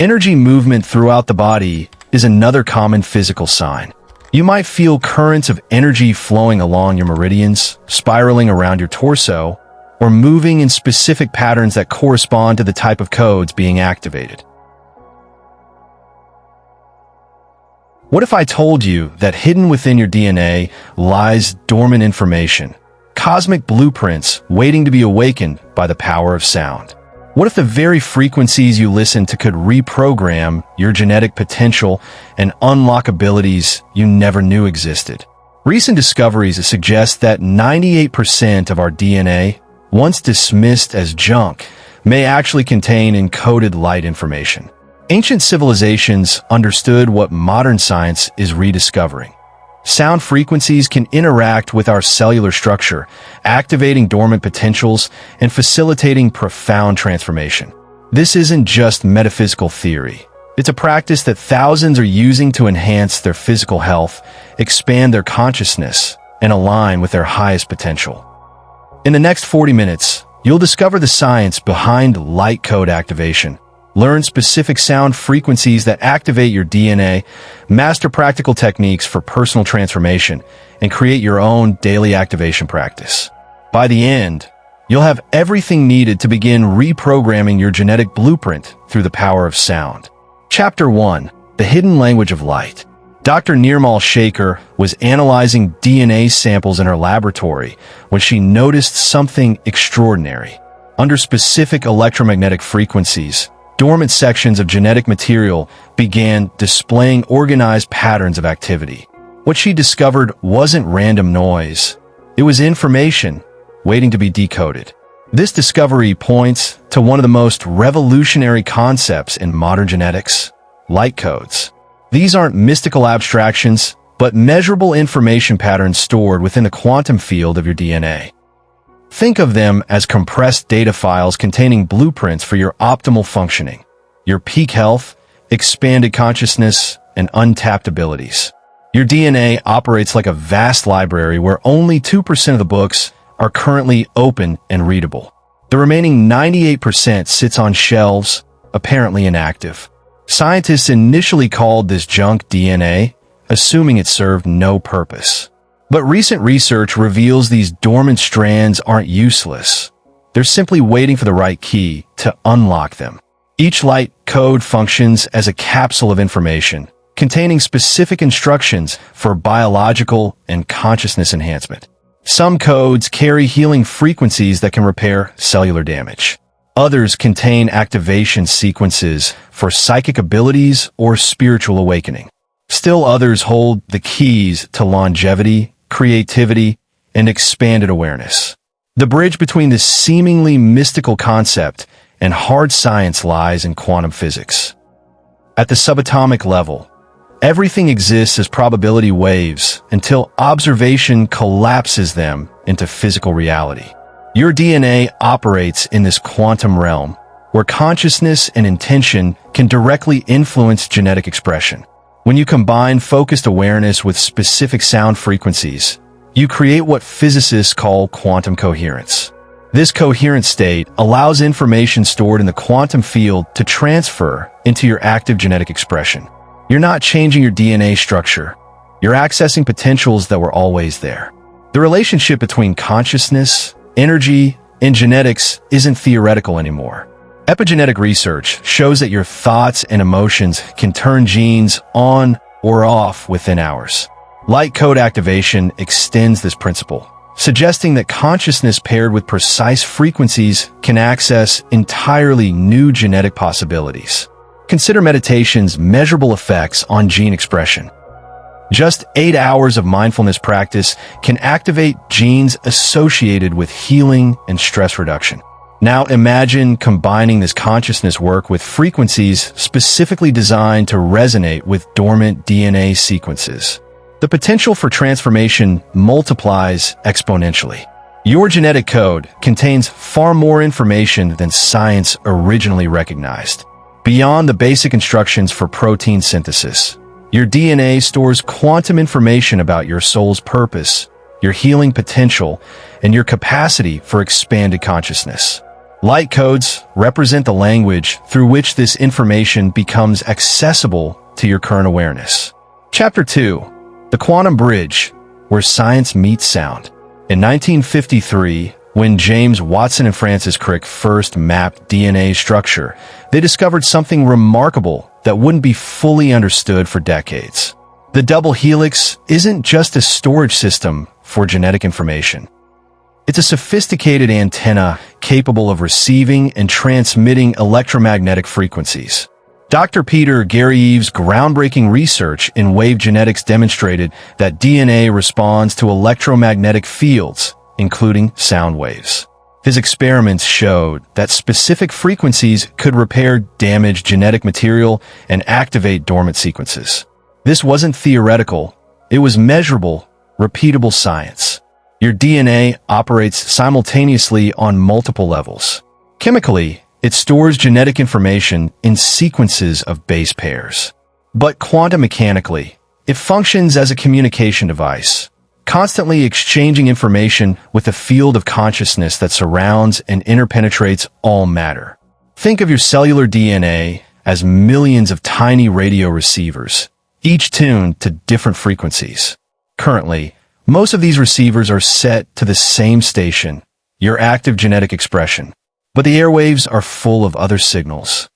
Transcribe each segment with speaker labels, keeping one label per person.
Speaker 1: Energy movement throughout the body is another common physical sign. You might feel currents of energy flowing along your meridians, spiraling around your torso, or moving in specific patterns that correspond to the type of codes being activated. What if I told you that hidden within your DNA lies dormant information, cosmic blueprints waiting to be awakened by the power of sound? What if the very frequencies you listen to could reprogram your genetic potential and unlock abilities you never knew existed? Recent discoveries suggest that 98% of our DNA, once dismissed as junk, may actually contain encoded light information. Ancient civilizations understood what modern science is rediscovering. Sound frequencies can interact with our cellular structure, activating dormant potentials and facilitating profound transformation. This isn't just metaphysical theory. It's a practice that thousands are using to enhance their physical health, expand their consciousness, and align with their highest potential. In the next 40 minutes, you'll discover the science behind light code activation, learn specific sound frequencies that activate your DNA, master practical techniques for personal transformation, and create your own daily activation practice. By the end, you'll have everything needed to begin reprogramming your genetic blueprint through the power of sound. Chapter 1: The Hidden Language of Light. Dr. Nirmal Shaker was analyzing DNA samples in her laboratory when she noticed something extraordinary. Under specific electromagnetic frequencies, dormant sections of genetic material began displaying organized patterns of activity. What she discovered wasn't random noise. It was information waiting to be decoded. This discovery points to one of the most revolutionary concepts in modern genetics: light codes. These aren't mystical abstractions, but measurable information patterns stored within the quantum field of your DNA. Think of them as compressed data files containing blueprints for your optimal functioning, your peak health, expanded consciousness, and untapped abilities. Your DNA operates like a vast library where only 2% of the books are currently open and readable. The remaining 98% sits on shelves, apparently inactive. Scientists initially called this junk DNA, assuming it served no purpose. But recent research reveals these dormant strands aren't useless. They're simply waiting for the right key to unlock them. Each light code functions as a capsule of information, containing specific instructions for biological and consciousness enhancement. Some codes carry healing frequencies that can repair cellular damage. Others contain activation sequences for psychic abilities or spiritual awakening. Still others hold the keys to longevity, creativity, and expanded awareness. The bridge between this seemingly mystical concept and hard science lies in quantum physics. At the subatomic level, everything exists as probability waves until observation collapses them into physical reality. Your DNA operates in this quantum realm, where consciousness and intention can directly influence genetic expression. When you combine focused awareness with specific sound frequencies, you create what physicists call quantum coherence. This coherent state allows information stored in the quantum field to transfer into your active genetic expression. You're not changing your DNA structure. You're accessing potentials that were always there. The relationship between consciousness, energy, and genetics isn't theoretical anymore. Epigenetic research shows that your thoughts and emotions can turn genes on or off within hours. Light code activation extends this principle, suggesting that consciousness paired with precise frequencies can access entirely new genetic possibilities. Consider meditation's measurable effects on gene expression. Just 8 hours of mindfulness practice can activate genes associated with healing and stress reduction. Now imagine combining this consciousness work with frequencies specifically designed to resonate with dormant DNA sequences. The potential for transformation multiplies exponentially. Your genetic code contains far more information than science originally recognized. Beyond the basic instructions for protein synthesis, your DNA stores quantum information about your soul's purpose, your healing potential, and your capacity for expanded consciousness. Light codes represent the language through which this information becomes accessible to your current awareness. Chapter 2. The Quantum Bridge, where science meets sound. In 1953, when James Watson and Francis Crick first mapped DNA structure, they discovered something remarkable that wouldn't be fully understood for decades. The double helix isn't just a storage system for genetic information. It's a sophisticated antenna capable of receiving and transmitting electromagnetic frequencies. Dr. Peter Garrieve's groundbreaking research in wave genetics demonstrated that DNA responds to electromagnetic fields, including sound waves. His experiments showed that specific frequencies could repair damaged genetic material and activate dormant sequences. This wasn't theoretical, it was measurable, repeatable science. Your DNA operates simultaneously on multiple levels. Chemically, it stores genetic information in sequences of base pairs. But quantum mechanically, it functions as a communication device, constantly exchanging information with a field of consciousness that surrounds and interpenetrates all matter. Think of your cellular DNA as millions of tiny radio receivers, each tuned to different frequencies. Currently, most of these receivers are set to the same station, your active genetic expression. But the airwaves are full of other signals,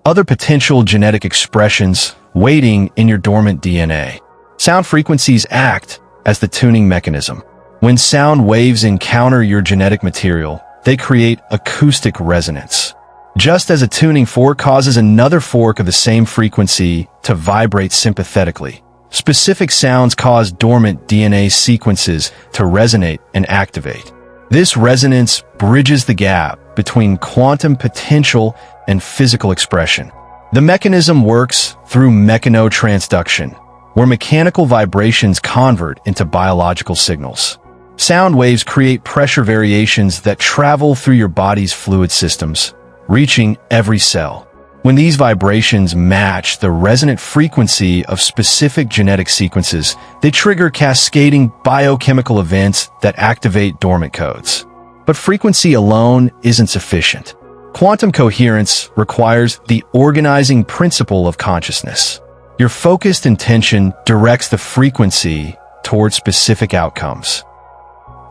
Speaker 1: other potential genetic expressions waiting in your dormant DNA. Sound frequencies act as the tuning mechanism. When sound waves encounter your genetic material, they create acoustic resonance. Just as a tuning fork causes another fork of the same frequency to vibrate sympathetically, specific sounds cause dormant DNA sequences to resonate and activate. This resonance bridges the gap between quantum potential and physical expression. The mechanism works through mechanotransduction, where mechanical vibrations convert into biological signals. Sound waves create pressure variations that travel through your body's fluid systems, reaching every cell. When these vibrations match the resonant frequency of specific genetic sequences, they trigger cascading biochemical events that activate dormant codes. But frequency alone isn't sufficient. Quantum coherence requires the organizing principle of consciousness. Your focused intention directs the frequency toward specific outcomes.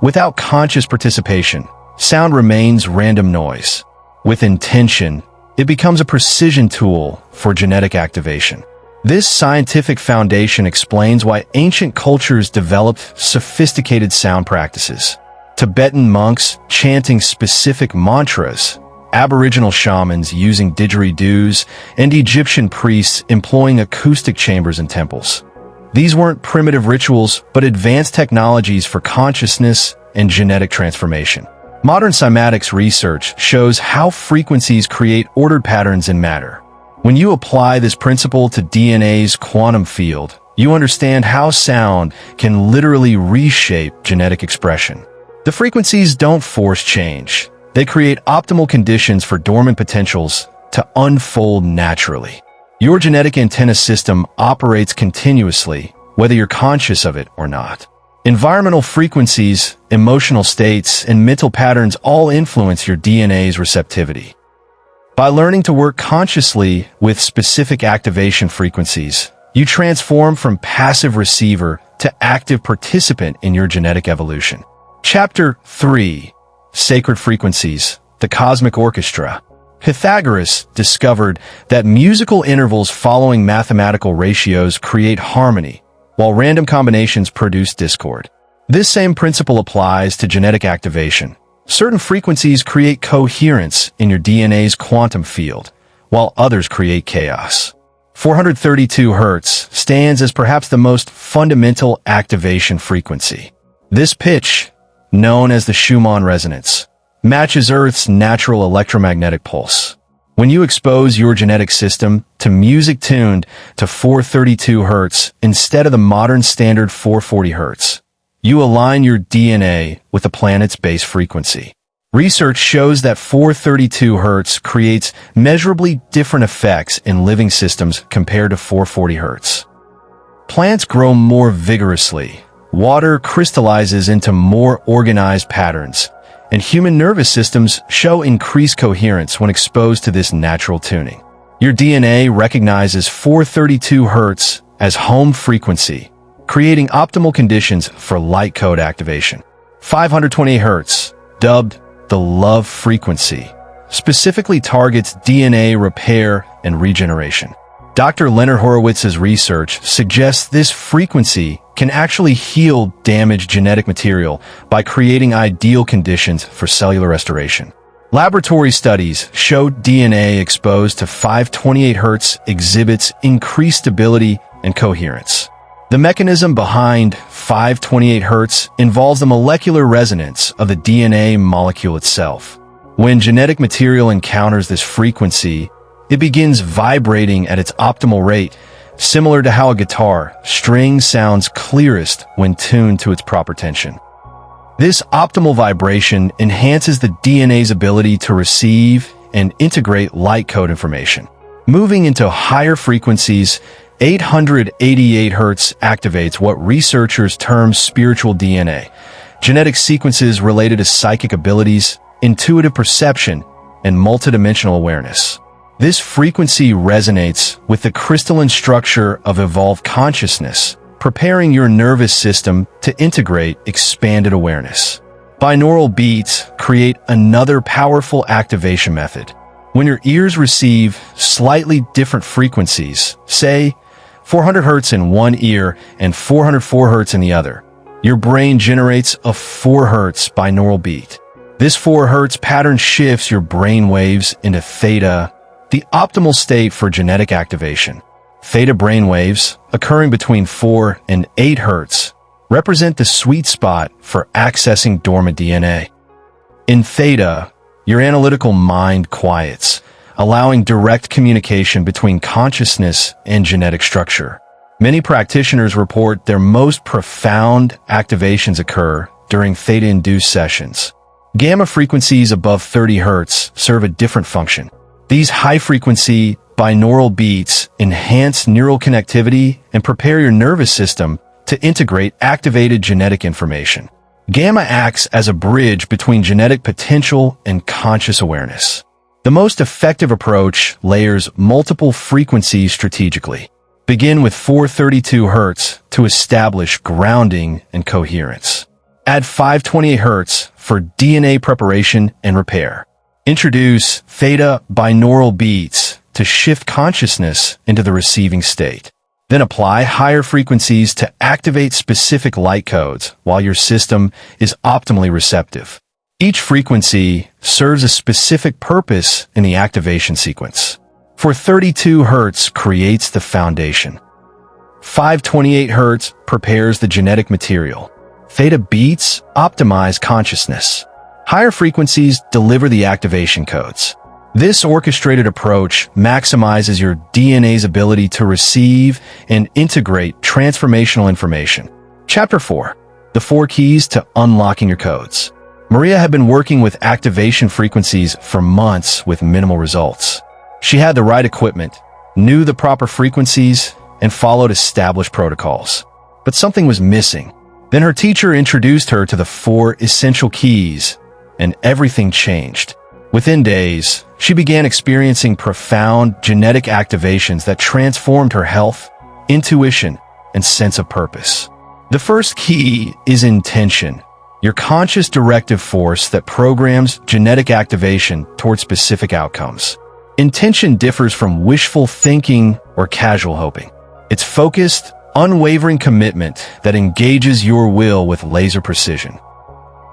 Speaker 1: Without conscious participation, sound remains random noise. With intention, it becomes a precision tool for genetic activation. This scientific foundation explains why ancient cultures developed sophisticated sound practices. Tibetan monks chanting specific mantras, Aboriginal shamans using didgeridoos, and Egyptian priests employing acoustic chambers in temples. These weren't primitive rituals, but advanced technologies for consciousness and genetic transformation. Modern cymatics research shows how frequencies create ordered patterns in matter. When you apply this principle to DNA's quantum field, you understand how sound can literally reshape genetic expression. The frequencies don't force change. They create optimal conditions for dormant potentials to unfold naturally. Your genetic antenna system operates continuously, whether you're conscious of it or not. Environmental frequencies, emotional states, and mental patterns all influence your DNA's receptivity. By learning to work consciously with specific activation frequencies, you transform from passive receiver to active participant in your genetic evolution. Chapter 3. Sacred Frequencies, the Cosmic Orchestra. Pythagoras discovered that musical intervals following mathematical ratios create harmony, while random combinations produce discord. This same principle applies to genetic activation. Certain frequencies create coherence in your DNA's quantum field, while others create chaos. 432 Hz stands as perhaps the most fundamental activation frequency. This pitch, known as the Schumann resonance, matches Earth's natural electromagnetic pulse. When you expose your genetic system to music tuned to 432 Hz instead of the modern standard 440 Hz, you align your DNA with the planet's base frequency. Research shows that 432 Hz creates measurably different effects in living systems compared to 440 Hz. Plants grow more vigorously. Water crystallizes into more organized patterns, and human nervous systems show increased coherence when exposed to this natural tuning. Your DNA recognizes 432 Hz as home frequency, creating optimal conditions for light code activation. 528 Hz, dubbed the love frequency, specifically targets DNA repair and regeneration. Dr. Leonard Horowitz's research suggests this frequency can actually heal damaged genetic material by creating ideal conditions for cellular restoration. Laboratory studies showed DNA exposed to 528 Hz exhibits increased stability and coherence. The mechanism behind 528 Hz involves the molecular resonance of the DNA molecule itself. When genetic material encounters this frequency, it begins vibrating at its optimal rate, similar to how a guitar string sounds clearest when tuned to its proper tension. This optimal vibration enhances the DNA's ability to receive and integrate light code information. Moving into higher frequencies, 888 Hz activates what researchers term spiritual DNA, genetic sequences related to psychic abilities, intuitive perception, and multidimensional awareness. This frequency resonates with the crystalline structure of evolved consciousness, preparing your nervous system to integrate expanded awareness. Binaural beats create another powerful activation method. When your ears receive slightly different frequencies, say 400 Hz in one ear and 404 Hz in the other, your brain generates a 4 Hz binaural beat. This 4 Hz pattern shifts your brain waves into theta, the optimal state for genetic activation. Theta brainwaves, occurring between 4 and 8 Hz, represent the sweet spot for accessing dormant DNA. In theta, your analytical mind quiets, allowing direct communication between consciousness and genetic structure. Many practitioners report their most profound activations occur during theta-induced sessions. Gamma frequencies above 30 Hz serve a different function. These high-frequency binaural beats enhance neural connectivity and prepare your nervous system to integrate activated genetic information. Gamma acts as a bridge between genetic potential and conscious awareness. The most effective approach layers multiple frequencies strategically. Begin with 432 Hz to establish grounding and coherence. Add 528 Hz for DNA preparation and repair. Introduce theta binaural beats to shift consciousness into the receiving state. Then apply higher frequencies to activate specific light codes while your system is optimally receptive. Each frequency serves a specific purpose in the activation sequence. 432 Hz creates the foundation. 528 Hz prepares the genetic material. Theta beats optimize consciousness. Higher frequencies deliver the activation codes. This orchestrated approach maximizes your DNA's ability to receive and integrate transformational information. Chapter 4. The 4 Keys to Unlocking Your Codes. Maria had been working with activation frequencies for months with minimal results. She had the right equipment, knew the proper frequencies, and followed established protocols. But something was missing. Then her teacher introduced her to the 4 essential keys, and everything changed. Within days, she began experiencing profound genetic activations that transformed her health, intuition, and sense of purpose. The first key is intention, your conscious directive force that programs genetic activation toward specific outcomes. Intention differs from wishful thinking or casual hoping. It's focused, unwavering commitment that engages your will with laser precision.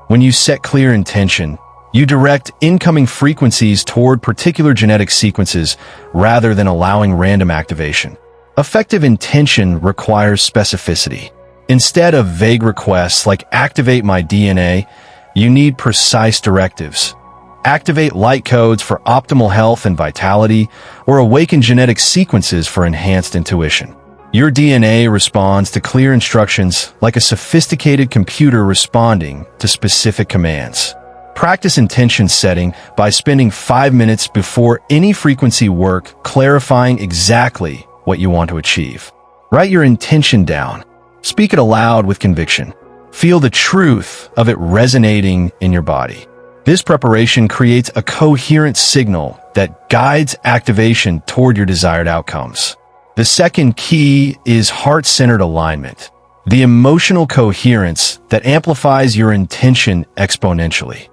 Speaker 1: When you set clear intention, you direct incoming frequencies toward particular genetic sequences rather than allowing random activation. Effective intention requires specificity. Instead of vague requests like "activate my DNA," you need precise directives. Activate light codes for optimal health and vitality, or awaken genetic sequences for enhanced intuition. Your DNA responds to clear instructions like a sophisticated computer responding to specific commands. Practice intention setting by spending 5 minutes before any frequency work clarifying exactly what you want to achieve. Write your intention down. Speak it aloud with conviction. Feel the truth of it resonating in your body. This preparation creates a coherent signal that guides activation toward your desired outcomes. The second key is heart-centered alignment, the emotional coherence that amplifies your intention exponentially.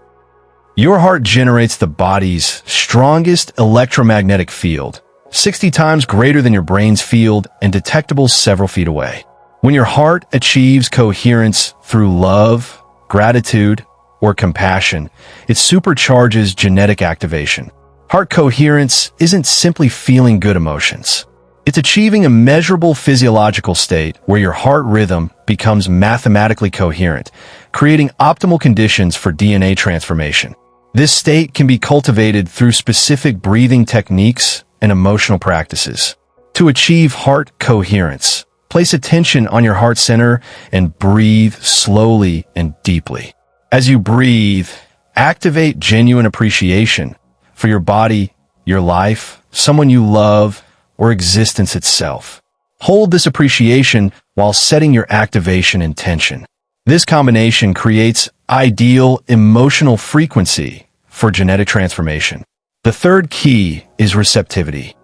Speaker 1: Your heart generates the body's strongest electromagnetic field, 60 times greater than your brain's field and detectable several feet away. When your heart achieves coherence through love, gratitude, or compassion, it supercharges genetic activation. Heart coherence isn't simply feeling good emotions. It's achieving a measurable physiological state where your heart rhythm becomes mathematically coherent, creating optimal conditions for DNA transformation. This state can be cultivated through specific breathing techniques and emotional practices. To achieve heart coherence, place attention on your heart center and breathe slowly and deeply. As you breathe, activate genuine appreciation for your body, your life, someone you love, or existence itself. Hold this appreciation while setting your activation intention. This combination creates ideal emotional frequency for genetic transformation. The third key is receptivity,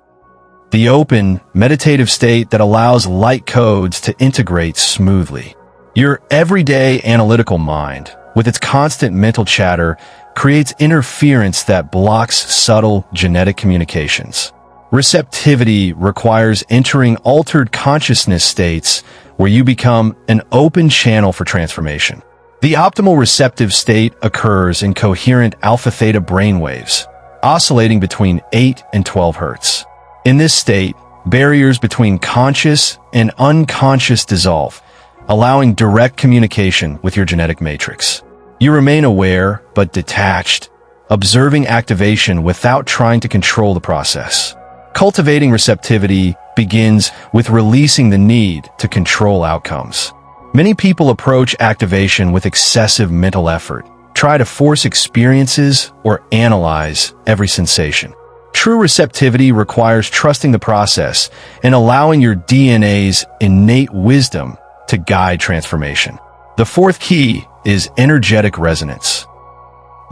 Speaker 1: the open, meditative state that allows light codes to integrate smoothly. Your everyday analytical mind, with its constant mental chatter, creates interference that blocks subtle genetic communications. Receptivity requires entering altered consciousness states where you become an open channel for transformation. The optimal receptive state occurs in coherent alpha-theta brainwaves, oscillating between 8 and 12 hertz. In this state, barriers between conscious and unconscious dissolve, allowing direct communication with your genetic matrix. You remain aware but detached, observing activation without trying to control the process. Cultivating receptivity begins with releasing the need to control outcomes. Many people approach activation with excessive mental effort, try to force experiences, or analyze every sensation. True receptivity requires trusting the process and allowing your DNA's innate wisdom to guide transformation. The fourth key is energetic resonance,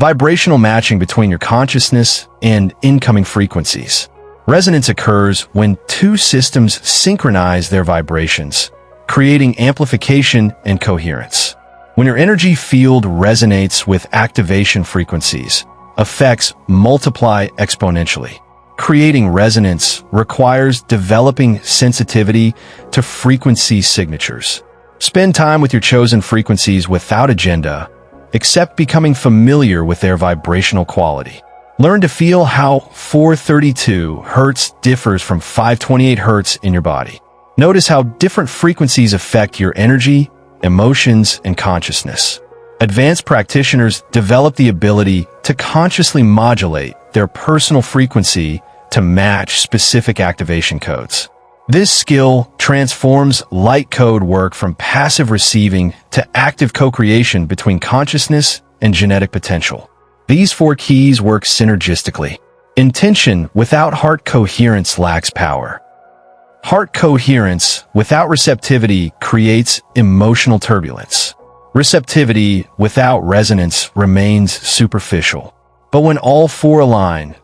Speaker 1: vibrational matching between your consciousness and incoming frequencies. Resonance occurs when two systems synchronize their vibrations, creating amplification and coherence. When your energy field resonates with activation frequencies, effects multiply exponentially. Creating resonance requires developing sensitivity to frequency signatures. Spend time with your chosen frequencies without agenda, except becoming familiar with their vibrational quality. Learn to feel how 432 Hz differs from 528 Hz in your body. Notice how different frequencies affect your energy, emotions, and consciousness. Advanced practitioners develop the ability to consciously modulate their personal frequency to match specific activation codes. This skill transforms light code work from passive receiving to active co-creation between consciousness and genetic potential. These four keys work synergistically. Intention without heart coherence lacks power. Heart coherence without receptivity creates emotional turbulence. Receptivity without resonance remains superficial. But when all four align,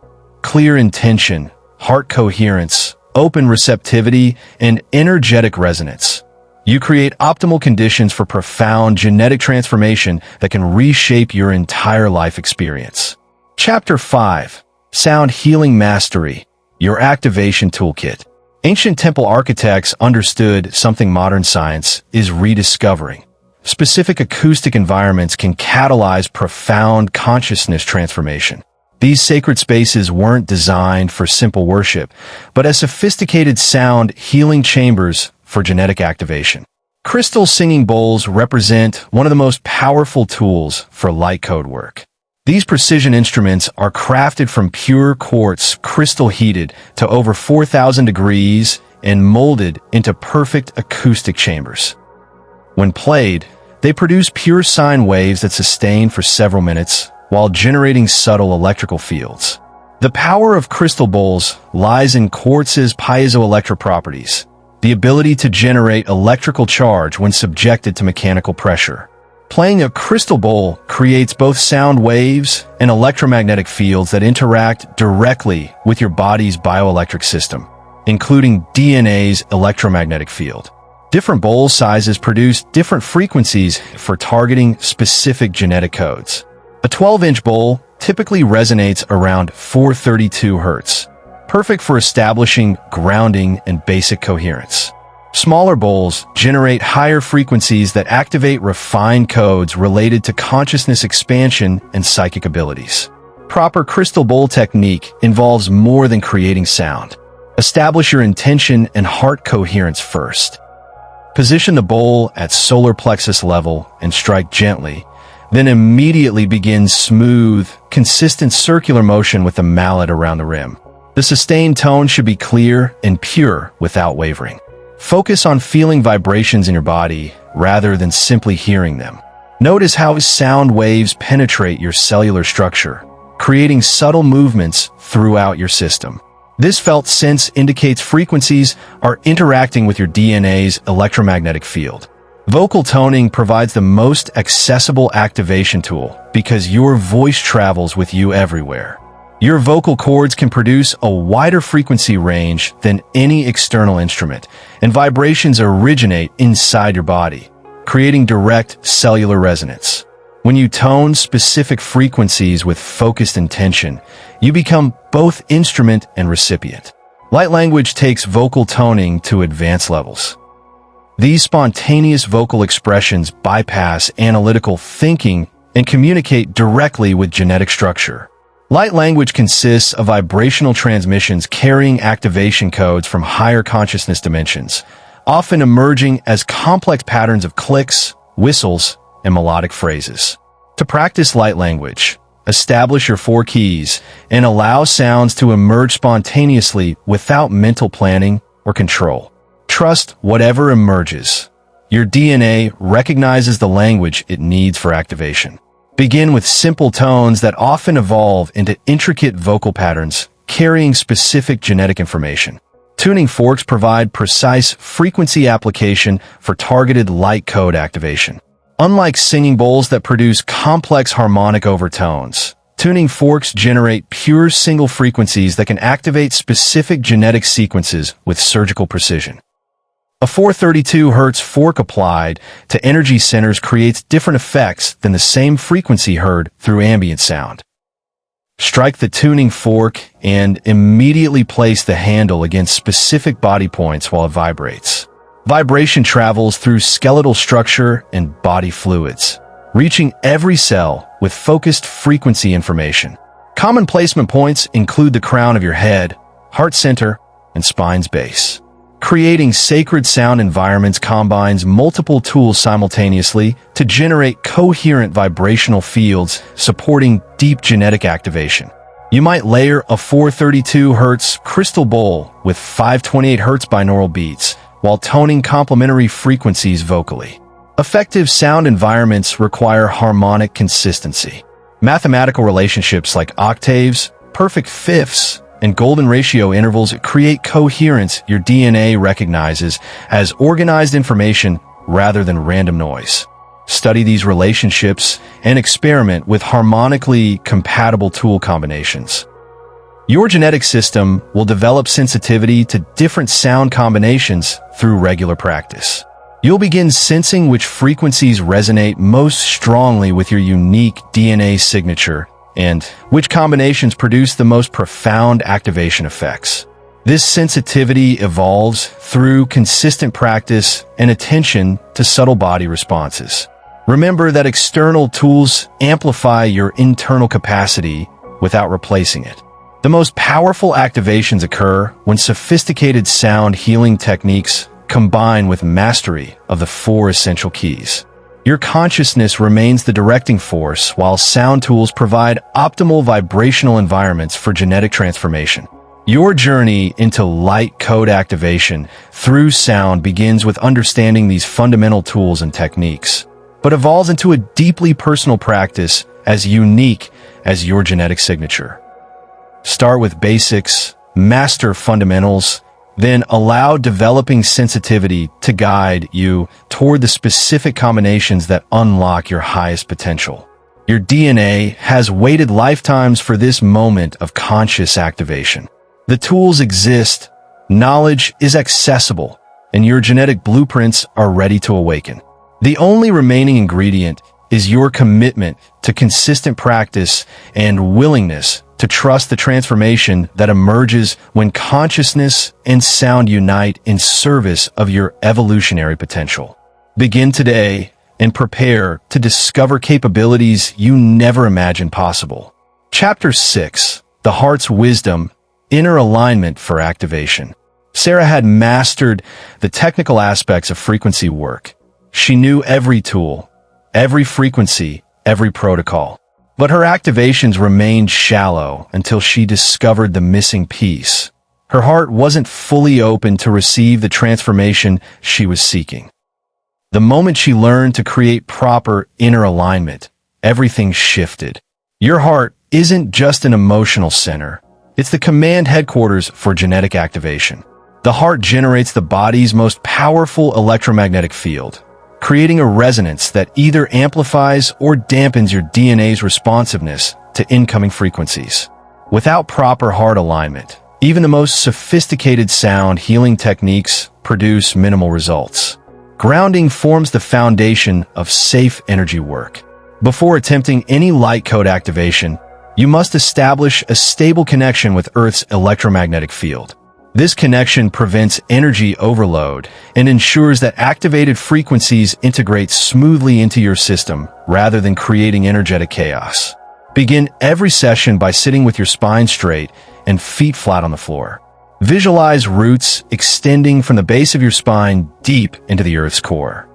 Speaker 1: clear intention, heart coherence, open receptivity, and energetic resonance, you create optimal conditions for profound genetic transformation that can reshape your entire life experience. Chapter 5. Sound Healing Mastery, Your Activation Toolkit. Ancient temple architects understood something modern science is rediscovering. Specific acoustic environments can catalyze profound consciousness transformation. These sacred spaces weren't designed for simple worship, but as sophisticated sound healing chambers for genetic activation. Crystal singing bowls represent one of the most powerful tools for light code work. These precision instruments are crafted from pure quartz crystal heated to over 4,000 degrees and molded into perfect acoustic chambers. When played, they produce pure sine waves that sustain for several minutes while generating subtle electrical fields. The power of crystal bowls lies in quartz's piezoelectric properties, the ability to generate electrical charge when subjected to mechanical pressure. Playing a crystal bowl creates both sound waves and electromagnetic fields that interact directly with your body's bioelectric system, including DNA's electromagnetic field. Different bowl sizes produce different frequencies for targeting specific genetic codes. A 12-inch bowl typically resonates around 432 Hz, perfect for establishing grounding and basic coherence. Smaller bowls generate higher frequencies that activate refined codes related to consciousness expansion and psychic abilities. Proper crystal bowl technique involves more than creating sound. Establish your intention and heart coherence first. Position the bowl at solar plexus level and strike gently, then immediately begin smooth, consistent circular motion with the mallet around the rim. The sustained tone should be clear and pure without wavering. Focus on feeling vibrations in your body rather than simply hearing them. Notice how sound waves penetrate your cellular structure, creating subtle movements throughout your system. This felt sense indicates frequencies are interacting with your DNA's electromagnetic field. Vocal toning provides the most accessible activation tool because your voice travels with you everywhere. Your vocal cords can produce a wider frequency range than any external instrument, and vibrations originate inside your body, creating direct cellular resonance. When you tone specific frequencies with focused intention, you become both instrument and recipient. Light language takes vocal toning to advanced levels. These spontaneous vocal expressions bypass analytical thinking and communicate directly with genetic structure. Light language consists of vibrational transmissions carrying activation codes from higher consciousness dimensions, often emerging as complex patterns of clicks, whistles, and melodic phrases. To practice light language, establish your 4 keys and allow sounds to emerge spontaneously without mental planning or control. Trust whatever emerges. Your DNA recognizes the language it needs for activation. Begin with simple tones that often evolve into intricate vocal patterns, carrying specific genetic information. Tuning forks provide precise frequency application for targeted light code activation. Unlike singing bowls that produce complex harmonic overtones, tuning forks generate pure single frequencies that can activate specific genetic sequences with surgical precision. A 432 Hz fork applied to energy centers creates different effects than the same frequency heard through ambient sound. Strike the tuning fork and immediately place the handle against specific body points while it vibrates. Vibration travels through skeletal structure and body fluids, reaching every cell with focused frequency information. Common placement points include the crown of your head, heart center, and spine's base. Creating sacred sound environments combines multiple tools simultaneously to generate coherent vibrational fields supporting deep genetic activation. You might layer a 432 Hz crystal bowl with 528 Hz binaural beats while toning complementary frequencies vocally. Effective sound environments require harmonic consistency. Mathematical relationships like octaves, perfect fifths, and golden ratio intervals create coherence your DNA recognizes as organized information rather than random noise. Study these relationships and experiment with harmonically compatible tool combinations. Your genetic system will develop sensitivity to different sound combinations through regular practice. You'll begin sensing which frequencies resonate most strongly with your unique DNA signature and which combinations produce the most profound activation effects. This sensitivity evolves through consistent practice and attention to subtle body responses. Remember that external tools amplify your internal capacity without replacing it. The most powerful activations occur when sophisticated sound healing techniques combine with mastery of the 4 essential keys. Your consciousness remains the directing force, while sound tools provide optimal vibrational environments for genetic transformation. Your journey into light code activation through sound begins with understanding these fundamental tools and techniques, but evolves into a deeply personal practice as unique as your genetic signature. Start with basics, master fundamentals, Then allow developing sensitivity to guide you toward the specific combinations that unlock your highest potential. Your DNA has waited lifetimes for this moment of conscious activation. The tools exist, knowledge is accessible, and your genetic blueprints are ready to awaken. The only remaining ingredient is your commitment to consistent practice and willingness to trust the transformation that emerges when consciousness and sound unite in service of your evolutionary potential. Begin today and prepare to discover capabilities you never imagined possible. Chapter 6: The Heart's Wisdom, Inner Alignment for Activation. Sarah had mastered the technical aspects of frequency work. She knew every tool, every frequency, every protocol. But her activations remained shallow until she discovered the missing piece. Her heart wasn't fully open to receive the transformation she was seeking. The moment she learned to create proper inner alignment, everything shifted. Your heart isn't just an emotional center. It's the command headquarters for genetic activation. The heart generates the body's most powerful electromagnetic field, creating a resonance that either amplifies or dampens your DNA's responsiveness to incoming frequencies. Without proper heart alignment, even the most sophisticated sound healing techniques produce minimal results. Grounding forms the foundation of safe energy work. Before attempting any light code activation, you must establish a stable connection with Earth's electromagnetic field. This connection prevents energy overload and ensures that activated frequencies integrate smoothly into your system rather than creating energetic chaos. Begin every session by sitting with your spine straight and feet flat on the floor. Visualize roots extending from the base of your spine deep into the Earth's core.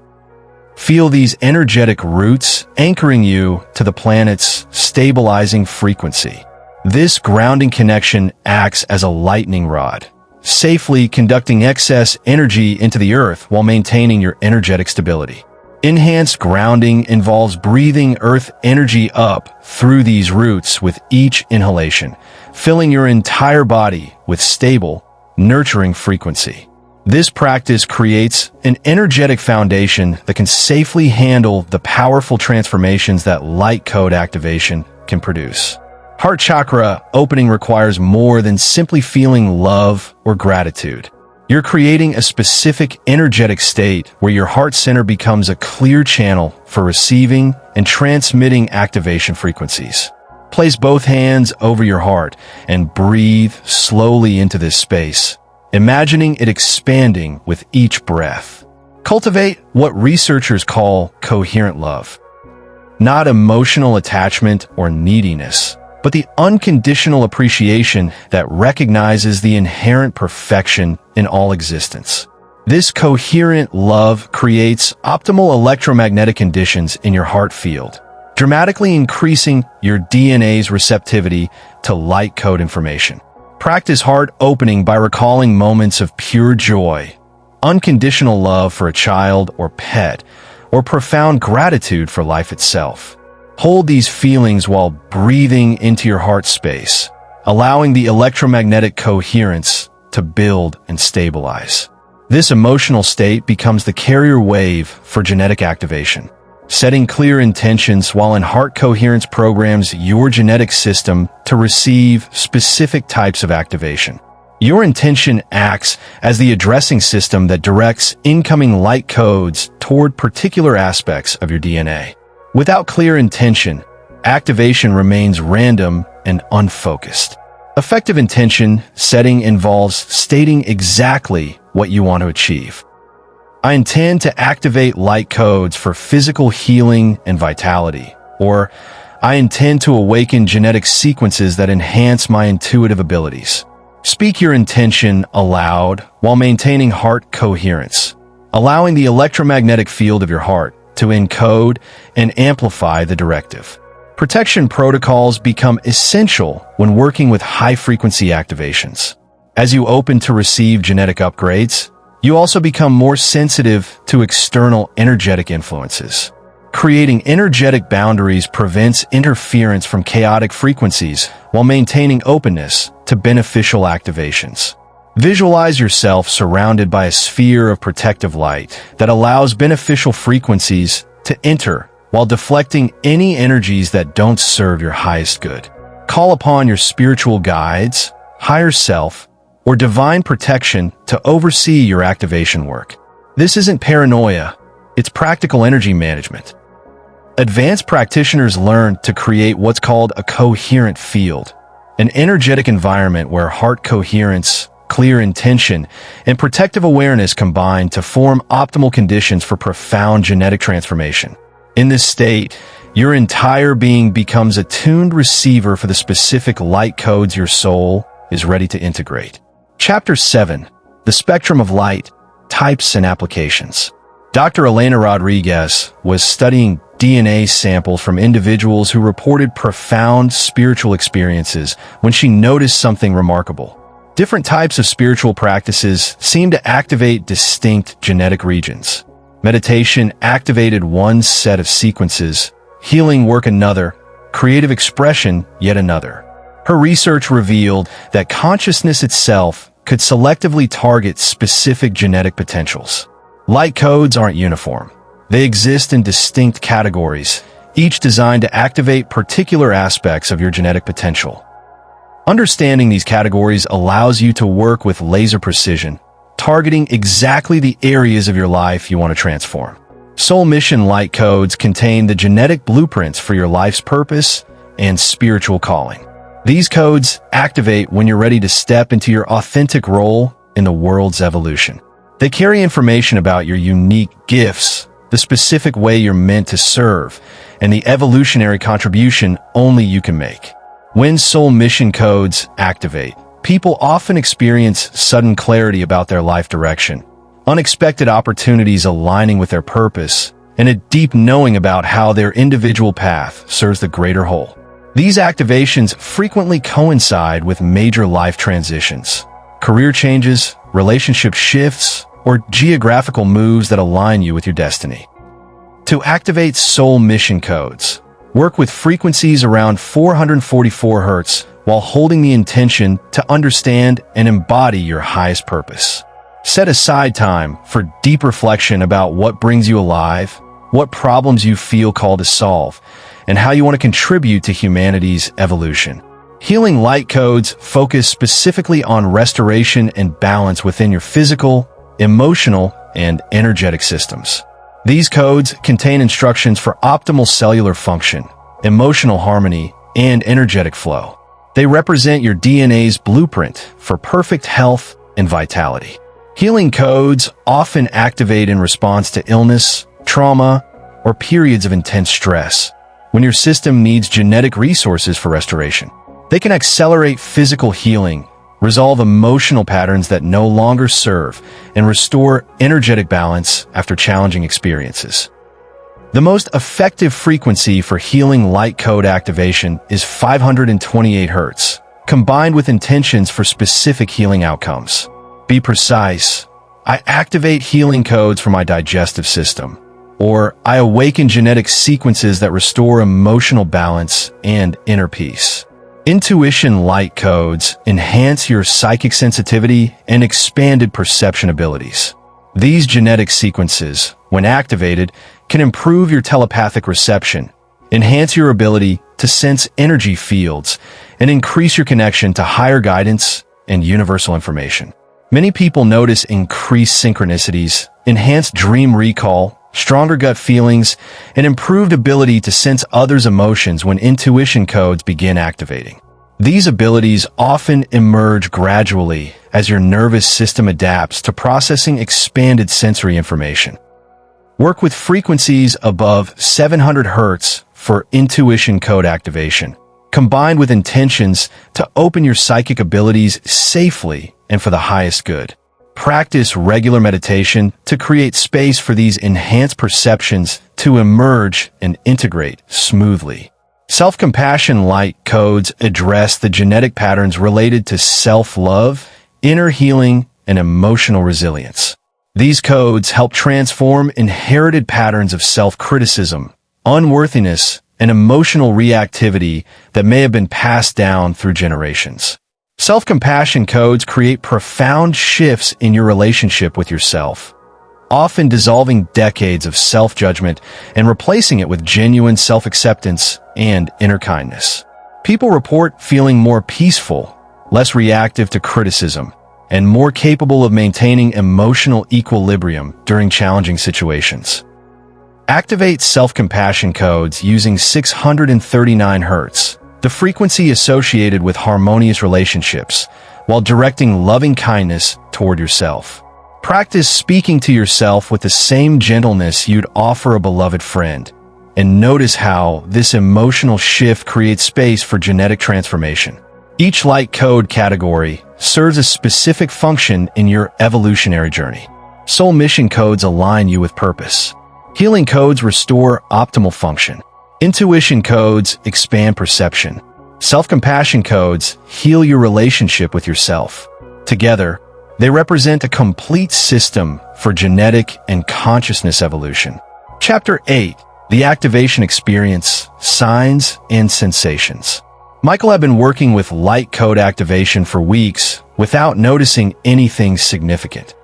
Speaker 1: Feel these energetic roots anchoring you to the planet's stabilizing frequency. This grounding connection acts as a lightning rod, safely conducting excess energy into the earth while maintaining your energetic stability. Enhanced grounding involves breathing earth energy up through these roots with each inhalation, filling your entire body with stable, nurturing frequency. This practice creates an energetic foundation that can safely handle the powerful transformations that light code activation can produce. Heart chakra opening requires more than simply feeling love or gratitude. You're creating a specific energetic state where your heart center becomes a clear channel for receiving and transmitting activation frequencies. Place both hands over your heart and breathe slowly into this space, imagining it expanding with each breath. Cultivate what researchers call coherent love. Not emotional attachment or neediness, but the unconditional appreciation that recognizes the inherent perfection in all existence. This coherent love creates optimal electromagnetic conditions in your heart field, dramatically increasing your DNA's receptivity to light code information. Practice heart opening by recalling moments of pure joy, unconditional love for a child or pet, or profound gratitude for life itself. Hold these feelings while breathing into your heart space, allowing the electromagnetic coherence to build and stabilize. This emotional state becomes the carrier wave for genetic activation. Setting clear intentions while in heart coherence programs your genetic system to receive specific types of activation. Your intention acts as the addressing system that directs incoming light codes toward particular aspects of your DNA. Without clear intention, activation remains random and unfocused. Effective intention setting involves stating exactly what you want to achieve. I intend to activate light codes for physical healing and vitality, or I intend to awaken genetic sequences that enhance my intuitive abilities. Speak your intention aloud while maintaining heart coherence, allowing the electromagnetic field of your heart to encode and amplify the directive. Protection protocols become essential when working with high-frequency activations. As you open to receive genetic upgrades, you also become more sensitive to external energetic influences. Creating energetic boundaries prevents interference from chaotic frequencies while maintaining openness to beneficial activations. Visualize yourself surrounded by a sphere of protective light that allows beneficial frequencies to enter while deflecting any energies that don't serve your highest good. Call upon your spiritual guides, higher self, or divine protection to oversee your activation work. This isn't paranoia, it's practical energy management. Advanced practitioners learn to create what's called a coherent field, an energetic environment where heart coherence, clear intention, and protective awareness combine to form optimal conditions for profound genetic transformation. In this state, your entire being becomes a tuned receiver for the specific light codes your soul is ready to integrate. Chapter 7. The Spectrum of Light, Types and Applications. Dr. Elena Rodriguez was studying DNA samples from individuals who reported profound spiritual experiences when she noticed something remarkable. Different types of spiritual practices seem to activate distinct genetic regions. Meditation activated one set of sequences, healing work another, creative expression yet another. Her research revealed that consciousness itself could selectively target specific genetic potentials. Light codes aren't uniform. They exist in distinct categories, each designed to activate particular aspects of your genetic potential. Understanding these categories allows you to work with laser precision, targeting exactly the areas of your life you want to transform. Soul Mission light codes contain the genetic blueprints for your life's purpose and spiritual calling. These codes activate when you're ready to step into your authentic role in the world's evolution. They carry information about your unique gifts, the specific way you're meant to serve, and the evolutionary contribution only you can make. When Soul Mission codes activate, people often experience sudden clarity about their life direction, unexpected opportunities aligning with their purpose, and a deep knowing about how their individual path serves the greater whole. These activations frequently coincide with major life transitions, career changes, relationship shifts, or geographical moves that align you with your destiny. To activate Soul Mission codes, work with frequencies around 444 Hz while holding the intention to understand and embody your highest purpose. Set aside time for deep reflection about what brings you alive, what problems you feel called to solve, and how you want to contribute to humanity's evolution. Healing light codes focus specifically on restoration and balance within your physical, emotional, and energetic systems. These codes contain instructions for optimal cellular function, emotional harmony, and energetic flow. They represent your DNA's blueprint for perfect health and vitality. Healing codes often activate in response to illness, trauma, or periods of intense stress, when your system needs genetic resources for restoration. They can accelerate physical healing, resolve emotional patterns that no longer serve, and restore energetic balance after challenging experiences. The most effective frequency for healing light code activation is 528 Hz, combined with intentions for specific healing outcomes. Be precise. I activate healing codes for my digestive system, or I awaken genetic sequences that restore emotional balance and inner peace. Intuition light codes enhance your psychic sensitivity and expanded perception abilities. These genetic sequences, when activated, can improve your telepathic reception, enhance your ability to sense energy fields, and increase your connection to higher guidance and universal information. Many people notice increased synchronicities, enhanced dream recall, stronger gut feelings, and improved ability to sense others' emotions when intuition codes begin activating. These abilities often emerge gradually as your nervous system adapts to processing expanded sensory information. Work with frequencies above 700 Hz for intuition code activation, combined with intentions to open your psychic abilities safely and for the highest good. Practice regular meditation to create space for these enhanced perceptions to emerge and integrate smoothly. Self-compassion light codes address the genetic patterns related to self-love, inner healing, and emotional resilience. These codes help transform inherited patterns of self-criticism, unworthiness, and emotional reactivity that may have been passed down through generations. Self-compassion codes create profound shifts in your relationship with yourself, often dissolving decades of self-judgment and replacing it with genuine self-acceptance and inner kindness. People report feeling more peaceful, less reactive to criticism, and more capable of maintaining emotional equilibrium during challenging situations. Activate self-compassion codes using 639 Hz, the frequency associated with harmonious relationships, while directing loving kindness toward yourself. Practice speaking to yourself with the same gentleness you'd offer a beloved friend, and notice how this emotional shift creates space for genetic transformation. Each light code category serves a specific function in your evolutionary journey. Soul mission codes align you with purpose. Healing codes restore optimal function. Intuition codes expand perception. Self-compassion codes heal your relationship with yourself. Together, they represent a complete system for genetic and consciousness evolution. Chapter 8. The Activation Experience, Signs and Sensations. Michael had been working with light code activation for weeks without noticing anything significant.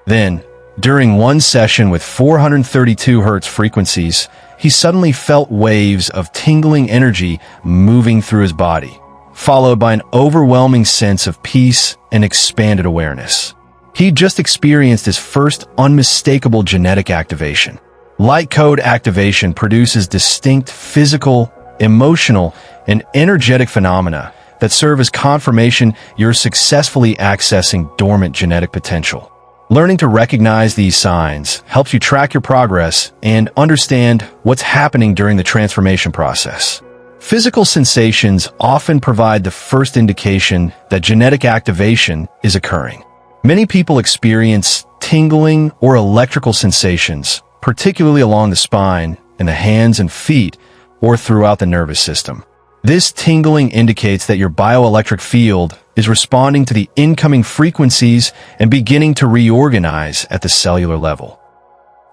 Speaker 1: Then, during one session with 432 Hz frequencies, he suddenly felt waves of tingling energy moving through his body, followed by an overwhelming sense of peace and expanded awareness. He'd just experienced his first unmistakable genetic activation. Light code activation produces distinct physical, emotional, and energetic phenomena that serve as confirmation you're successfully accessing dormant genetic potential. Learning to recognize these signs helps you track your progress and understand what's happening during the transformation process. Physical sensations often provide the first indication that genetic activation is occurring. Many people experience tingling or electrical sensations, particularly along the spine, in the hands and feet, or throughout the nervous system. This tingling indicates that your bioelectric field is responding to the incoming frequencies and beginning to reorganize at the cellular level.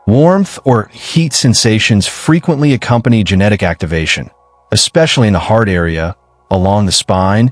Speaker 1: Warmth or heat sensations frequently accompany genetic activation, especially in the heart area, along the spine,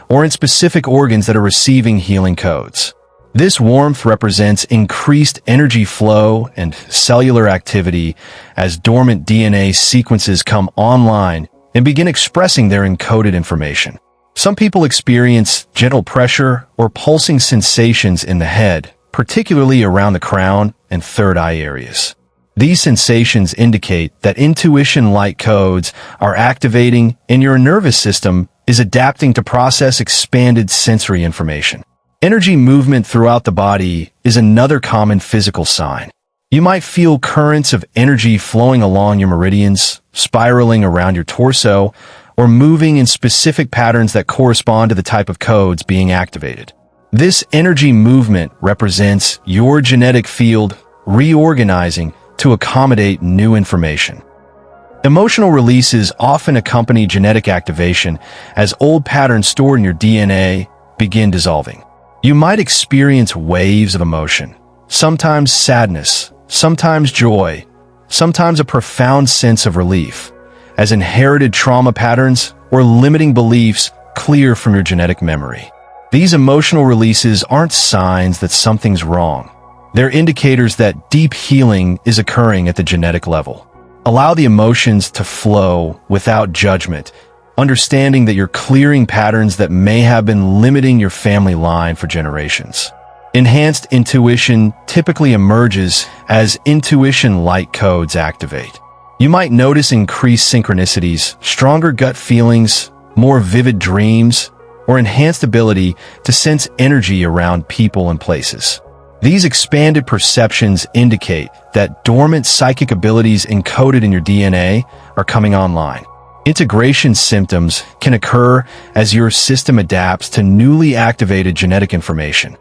Speaker 1: or in specific organs that are receiving healing codes. This warmth represents increased energy flow and cellular activity as dormant DNA sequences come online and begin expressing their encoded information. Some people experience gentle pressure or pulsing sensations in the head, particularly around the crown and third eye areas. These sensations indicate that intuition light codes are activating and your nervous system is adapting to process expanded sensory information. Energy movement throughout the body is another common physical sign. You might feel currents of energy flowing along your meridians, spiraling around your torso, or moving in specific patterns that correspond to the type of codes being activated. This energy movement represents your genetic field reorganizing to accommodate new information. Emotional releases often accompany genetic activation as old patterns stored in your DNA begin dissolving. You might experience waves of emotion, sometimes sadness, sometimes joy, sometimes a profound sense of relief, as inherited trauma patterns or limiting beliefs clear from your genetic memory. These emotional releases aren't signs that something's wrong. They're indicators that deep healing is occurring at the genetic level. Allow the emotions to flow without judgment, understanding that you're clearing patterns that may have been limiting your family line for generations. Enhanced intuition typically emerges as intuition light codes activate. You might notice increased synchronicities, stronger gut feelings, more vivid dreams, or enhanced ability to sense energy around people and places. These expanded perceptions indicate that dormant psychic abilities encoded in your DNA are coming online. Integration symptoms can occur as your system adapts to newly activated genetic information.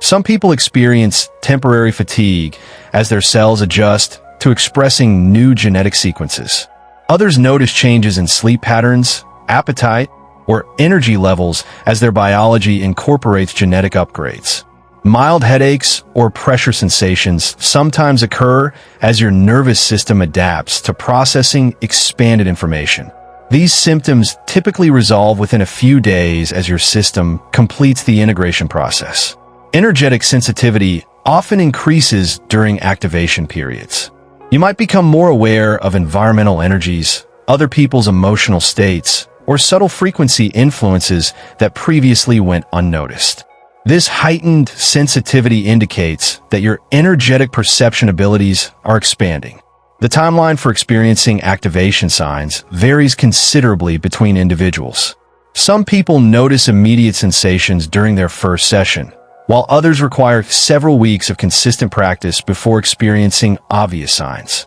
Speaker 1: Some people experience temporary fatigue as their cells adjust to expressing new genetic sequences. Others notice changes in sleep patterns, appetite, or energy levels as their biology incorporates genetic upgrades. Mild headaches or pressure sensations sometimes occur as your nervous system adapts to processing expanded information. These symptoms typically resolve within a few days as your system completes the integration process. Energetic sensitivity often increases during activation periods. You might become more aware of environmental energies, other people's emotional states, or subtle frequency influences that previously went unnoticed. This heightened sensitivity indicates that your energetic perception abilities are expanding. The timeline for experiencing activation signs varies considerably between individuals. Some people notice immediate sensations during their first session, while others require several weeks of consistent practice before experiencing obvious signs.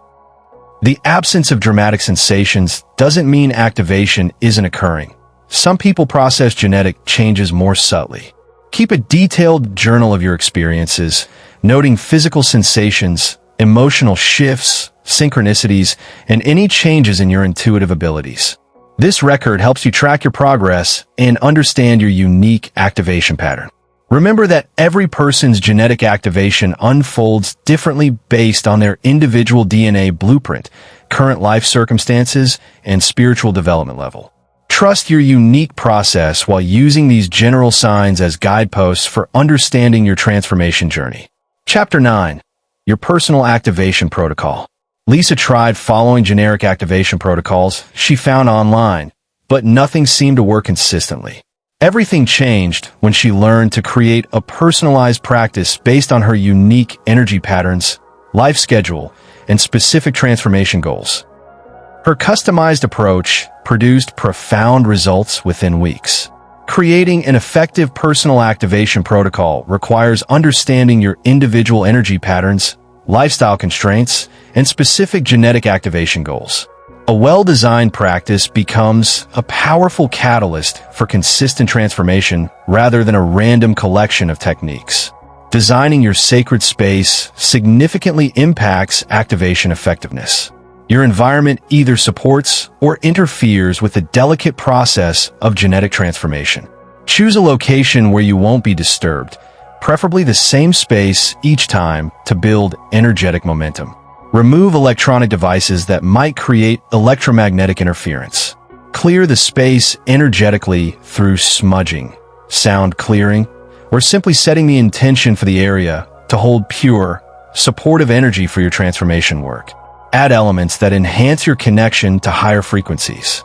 Speaker 1: The absence of dramatic sensations doesn't mean activation isn't occurring. Some people process genetic changes more subtly. Keep a detailed journal of your experiences, noting physical sensations, emotional shifts, synchronicities, and any changes in your intuitive abilities. This record helps you track your progress and understand your unique activation pattern. Remember that every person's genetic activation unfolds differently based on their individual DNA blueprint, current life circumstances, and spiritual development level. Trust your unique process while using these general signs as guideposts for understanding your transformation journey. Chapter 9. Your Personal Activation Protocol. Lisa tried following generic activation protocols she found online, but nothing seemed to work consistently. Everything changed when she learned to create a personalized practice based on her unique energy patterns, life schedule, and specific transformation goals. Her customized approach produced profound results within weeks. Creating an effective personal activation protocol requires understanding your individual energy patterns, lifestyle constraints, and specific genetic activation goals. A well-designed practice becomes a powerful catalyst for consistent transformation rather than a random collection of techniques. Designing your sacred space significantly impacts activation effectiveness. Your environment either supports or interferes with the delicate process of genetic transformation. Choose a location where you won't be disturbed, preferably the same space each time, to build energetic momentum. Remove electronic devices that might create electromagnetic interference. Clear the space energetically through smudging, sound clearing, or simply setting the intention for the area to hold pure, supportive energy for your transformation work. Add elements that enhance your connection to higher frequencies.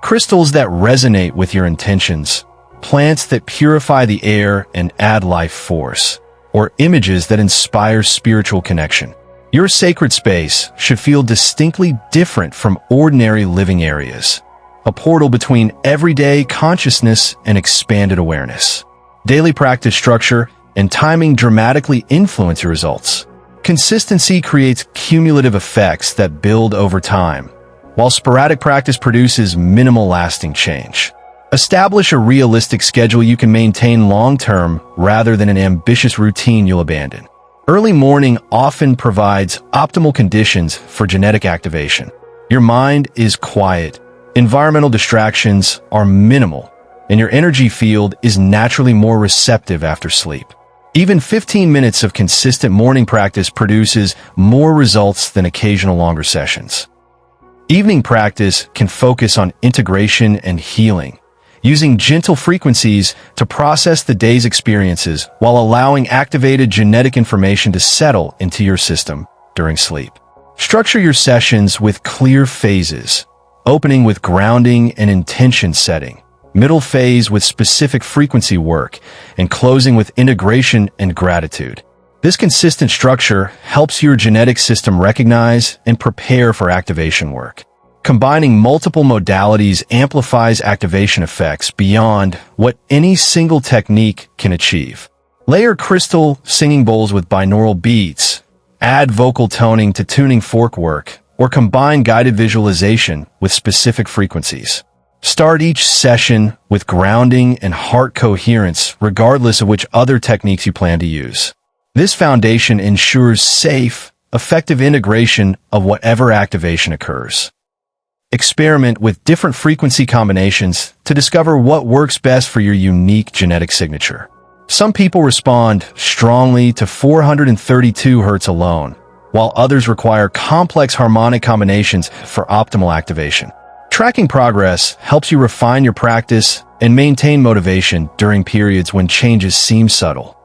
Speaker 1: Crystals that resonate with your intentions, plants that purify the air and add life force, or images that inspire spiritual connection. Your sacred space should feel distinctly different from ordinary living areas, a portal between everyday consciousness and expanded awareness. Daily practice structure and timing dramatically influence your results. Consistency creates cumulative effects that build over time, while sporadic practice produces minimal lasting change. Establish a realistic schedule you can maintain long-term rather than an ambitious routine you'll abandon. Early morning often provides optimal conditions for genetic activation. Your mind is quiet, environmental distractions are minimal, and your energy field is naturally more receptive after sleep. Even 15 minutes of consistent morning practice produces more results than occasional longer sessions. Evening practice can focus on integration and healing, using gentle frequencies to process the day's experiences while allowing activated genetic information to settle into your system during sleep. Structure your sessions with clear phases, opening with grounding and intention setting, middle phase with specific frequency work, and closing with integration and gratitude. This consistent structure helps your genetic system recognize and prepare for activation work. Combining multiple modalities amplifies activation effects beyond what any single technique can achieve. Layer crystal singing bowls with binaural beats, add vocal toning to tuning fork work, or combine guided visualization with specific frequencies. Start each session with grounding and heart coherence, regardless of which other techniques you plan to use. This foundation ensures safe, effective integration of whatever activation occurs. Experiment with different frequency combinations to discover what works best for your unique genetic signature. Some people respond strongly to 432 Hz alone, while others require complex harmonic combinations for optimal activation. Tracking progress helps you refine your practice and maintain motivation during periods when changes seem subtle.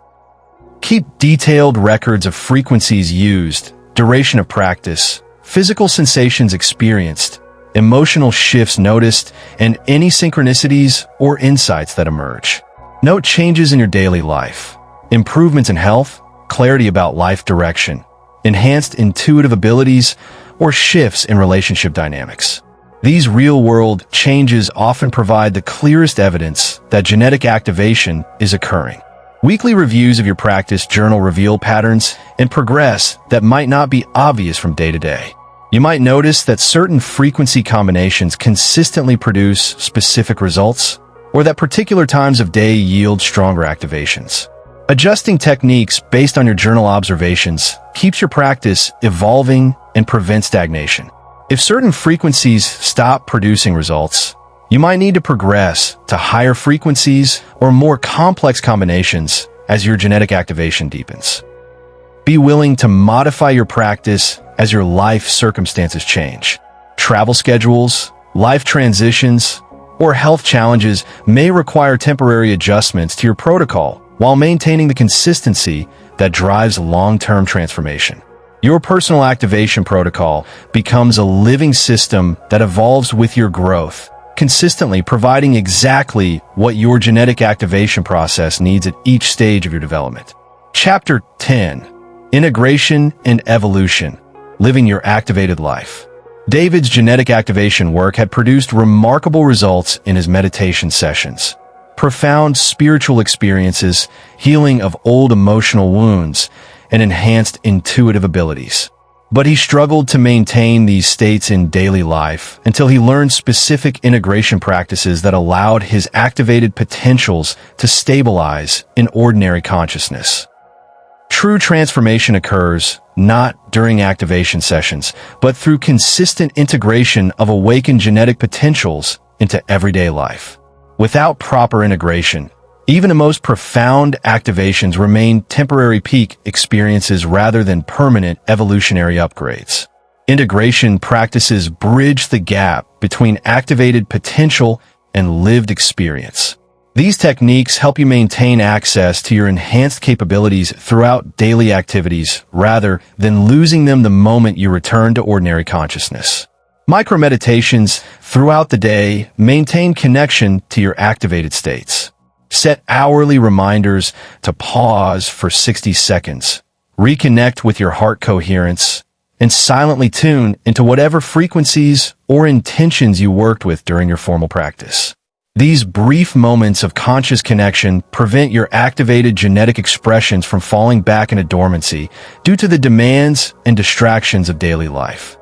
Speaker 1: Keep detailed records of frequencies used, duration of practice, physical sensations experienced, emotional shifts noticed, and any synchronicities or insights that emerge. Note changes in your daily life, improvements in health, clarity about life direction, enhanced intuitive abilities, or shifts in relationship dynamics. These real-world changes often provide the clearest evidence that genetic activation is occurring. Weekly reviews of your practice journal reveal patterns and progress that might not be obvious from day to day. You might notice that certain frequency combinations consistently produce specific results, or that particular times of day yield stronger activations. Adjusting techniques based on your journal observations keeps your practice evolving and prevents stagnation. If certain frequencies stop producing results, you might need to progress to higher frequencies or more complex combinations as your genetic activation deepens. Be willing to modify your practice as your life circumstances change. Travel schedules, life transitions, or health challenges may require temporary adjustments to your protocol while maintaining the consistency that drives long-term transformation. Your personal activation protocol becomes a living system that evolves with your growth, consistently providing exactly what your genetic activation process needs at each stage of your development. Chapter 10: Integration and Evolution: Living Your Activated Life. David's genetic activation work had produced remarkable results in his meditation sessions. Profound spiritual experiences, healing of old emotional wounds, and enhanced intuitive abilities. But he struggled to maintain these states in daily life until he learned specific integration practices that allowed his activated potentials to stabilize in ordinary consciousness. True transformation occurs not during activation sessions, but through consistent integration of awakened genetic potentials into everyday life. Without proper integration, even the most profound activations remain temporary peak experiences rather than permanent evolutionary upgrades. Integration practices bridge the gap between activated potential and lived experience. These techniques help you maintain access to your enhanced capabilities throughout daily activities rather than losing them the moment you return to ordinary consciousness. Micro-meditations throughout the day maintain connection to your activated states. Set hourly reminders to pause for 60 seconds, reconnect with your heart coherence, and silently tune into whatever frequencies or intentions you worked with during your formal practice. These brief moments of conscious connection prevent your activated genetic expressions from falling back into dormancy due to the demands and distractions of daily life.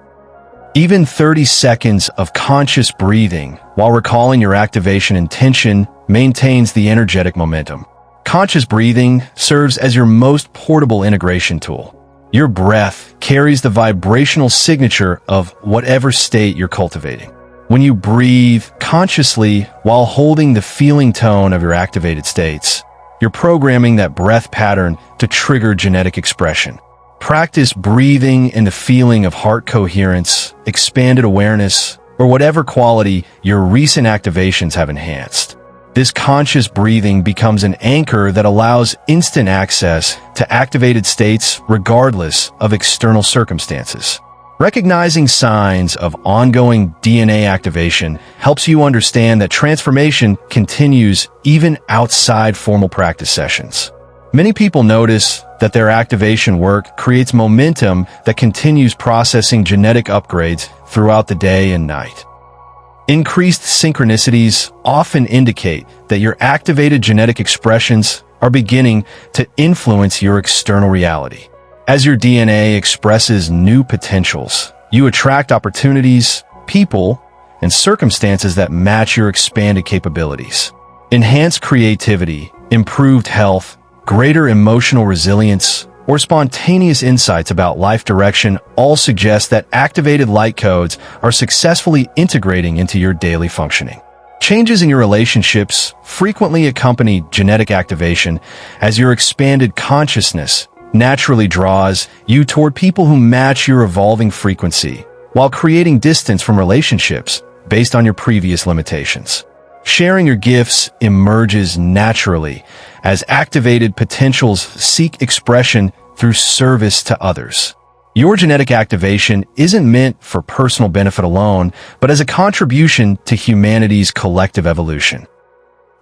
Speaker 1: Even 30 seconds of conscious breathing while recalling your activation intention maintains the energetic momentum. Conscious breathing serves as your most portable integration tool. Your breath carries the vibrational signature of whatever state you're cultivating. When you breathe consciously while holding the feeling tone of your activated states, you're programming that breath pattern to trigger genetic expression. Practice breathing in the feeling of heart coherence, expanded awareness, or whatever quality your recent activations have enhanced. This conscious breathing becomes an anchor that allows instant access to activated states regardless of external circumstances. Recognizing signs of ongoing DNA activation helps you understand that transformation continues even outside formal practice sessions. Many people notice that their activation work creates momentum that continues processing genetic upgrades throughout the day and night. Increased synchronicities often indicate that your activated genetic expressions are beginning to influence your external reality. As your DNA expresses new potentials, you attract opportunities, people, and circumstances that match your expanded capabilities. Enhanced creativity, improved health, greater emotional resilience, or spontaneous insights about life direction all suggest that activated light codes are successfully integrating into your daily functioning. Changes in your relationships frequently accompany genetic activation as your expanded consciousness naturally draws you toward people who match your evolving frequency, while creating distance from relationships based on your previous limitations. Sharing your gifts emerges naturally as activated potentials seek expression through service to others. Your genetic activation isn't meant for personal benefit alone, but as a contribution to humanity's collective evolution.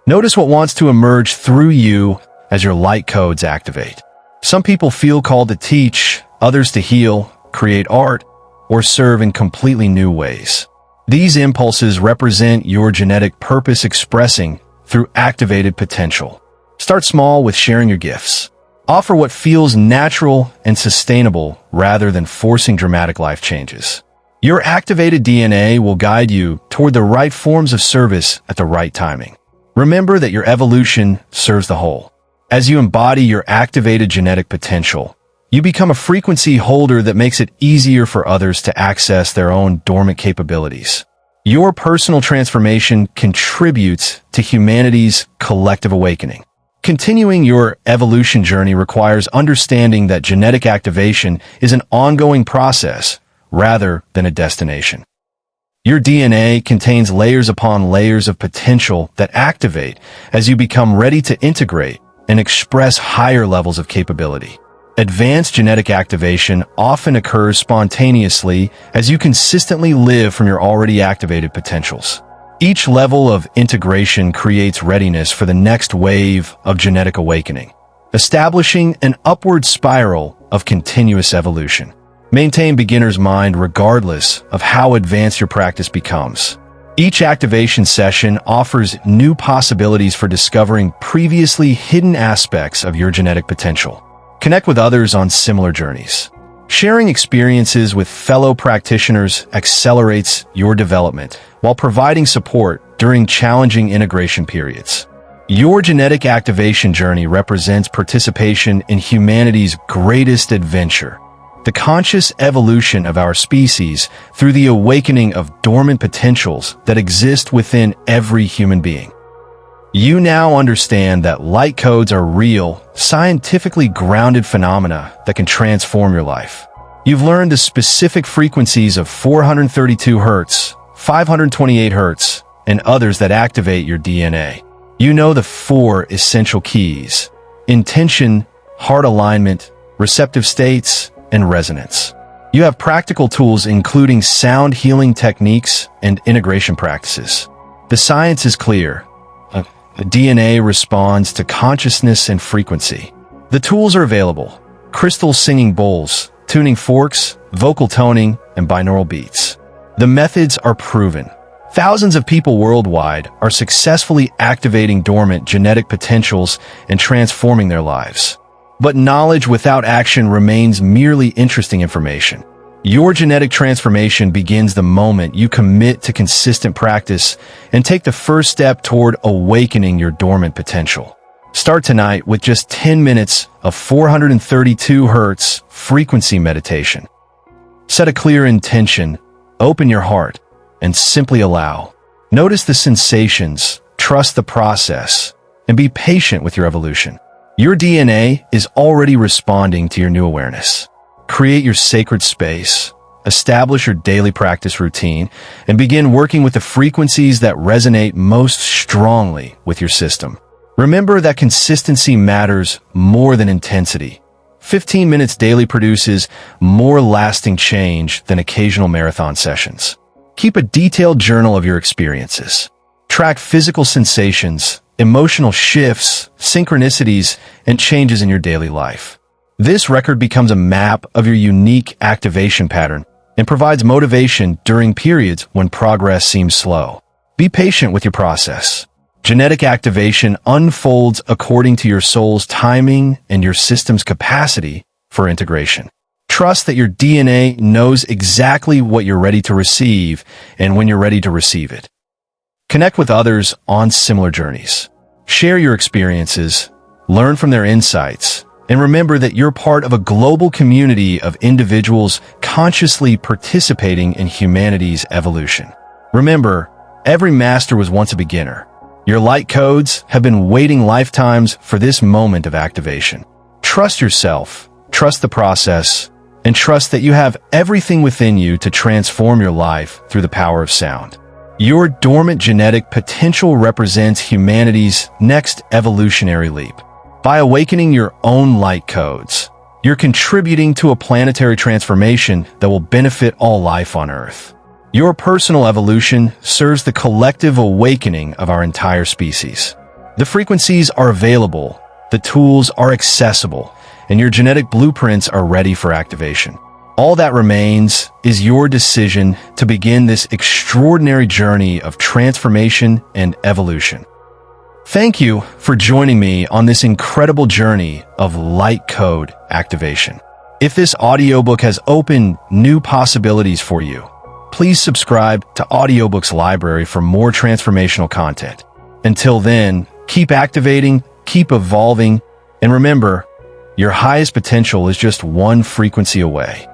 Speaker 1: Notice what wants to emerge through you as your light codes activate. Some people feel called to teach, others to heal, create art, or serve in completely new ways. These impulses represent your genetic purpose expressing through activated potential. Start small with sharing your gifts. Offer what feels natural and sustainable rather than forcing dramatic life changes. Your activated DNA will guide you toward the right forms of service at the right timing. Remember that your evolution serves the whole. As you embody your activated genetic potential, you become a frequency holder that makes it easier for others to access their own dormant capabilities. Your personal transformation contributes to humanity's collective awakening. Continuing your evolution journey requires understanding that genetic activation is an ongoing process rather than a destination. Your DNA contains layers upon layers of potential that activate as you become ready to integrate and express higher levels of capability. Advanced genetic activation often occurs spontaneously as you consistently live from your already activated potentials. Each level of integration creates readiness for the next wave of genetic awakening, establishing an upward spiral of continuous evolution. Maintain beginner's mind regardless of how advanced your practice becomes. Each activation session offers new possibilities for discovering previously hidden aspects of your genetic potential. Connect with others on similar journeys. Sharing experiences with fellow practitioners accelerates your development while providing support during challenging integration periods. Your genetic activation journey represents participation in humanity's greatest adventure, the conscious evolution of our species through the awakening of dormant potentials that exist within every human being. You now understand that light codes are real, scientifically grounded phenomena that can transform your life. You've learned the specific frequencies of 432 Hz, 528 Hz, and others that activate your DNA. You know the 4 essential keys: intention, heart alignment, receptive states, and resonance. You have practical tools including sound healing techniques and integration practices. The science is clear. The DNA responds to consciousness and frequency. The tools are available: crystal singing bowls, tuning forks, vocal toning, and binaural beats. The methods are proven. Thousands of people worldwide are successfully activating dormant genetic potentials and transforming their lives. But knowledge without action remains merely interesting information. Your genetic transformation begins the moment you commit to consistent practice and take the first step toward awakening your dormant potential. Start tonight with just 10 minutes of 432 Hz frequency meditation. Set a clear intention, open your heart, and simply allow. Notice the sensations, trust the process, and be patient with your evolution. Your DNA is already responding to your new awareness. Create your sacred space, establish your daily practice routine, and begin working with the frequencies that resonate most strongly with your system. Remember that consistency matters more than intensity. 15 minutes daily produces more lasting change than occasional marathon sessions. Keep a detailed journal of your experiences. Track physical sensations, emotional shifts, synchronicities, and changes in your daily life. This record becomes a map of your unique activation pattern and provides motivation during periods when progress seems slow. Be patient with your process. Genetic activation unfolds according to your soul's timing and your system's capacity for integration. Trust that your DNA knows exactly what you're ready to receive and when you're ready to receive it. Connect with others on similar journeys. Share your experiences, learn from their insights, and remember that you're part of a global community of individuals consciously participating in humanity's evolution. Remember, every master was once a beginner. Your light codes have been waiting lifetimes for this moment of activation. Trust yourself, trust the process, and trust that you have everything within you to transform your life through the power of sound. Your dormant genetic potential represents humanity's next evolutionary leap. By awakening your own light codes, you're contributing to a planetary transformation that will benefit all life on Earth. Your personal evolution serves the collective awakening of our entire species. The frequencies are available, the tools are accessible, and your genetic blueprints are ready for activation. All that remains is your decision to begin this extraordinary journey of transformation and evolution. Thank you for joining me on this incredible journey of light code activation. If this audiobook has opened new possibilities for you, please subscribe to Audiobooks Library for more transformational content. Until then, keep activating, keep evolving, and remember, your highest potential is just one frequency away.